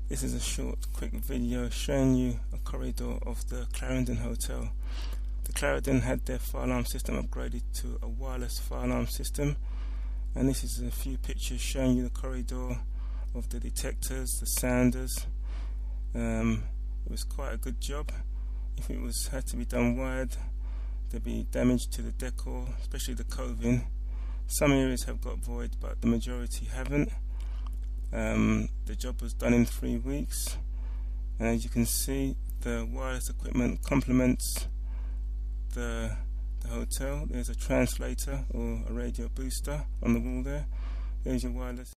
This is a short, quick video showing you a corridor of the Clarendon Hotel. The Clarendon had their fire alarm system upgraded to a wireless fire alarm system, and this is a few pictures showing you the corridor of the detectors, the sounders. It was quite a good job. If it had to be done wired, there'd be damage to the decor, especially the coving. Some areas have got void, but the majority haven't. The job was done in 3 weeks, and as you can see, the wireless equipment complements the hotel. There's a translator or a radio booster on the wall there. There's your wireless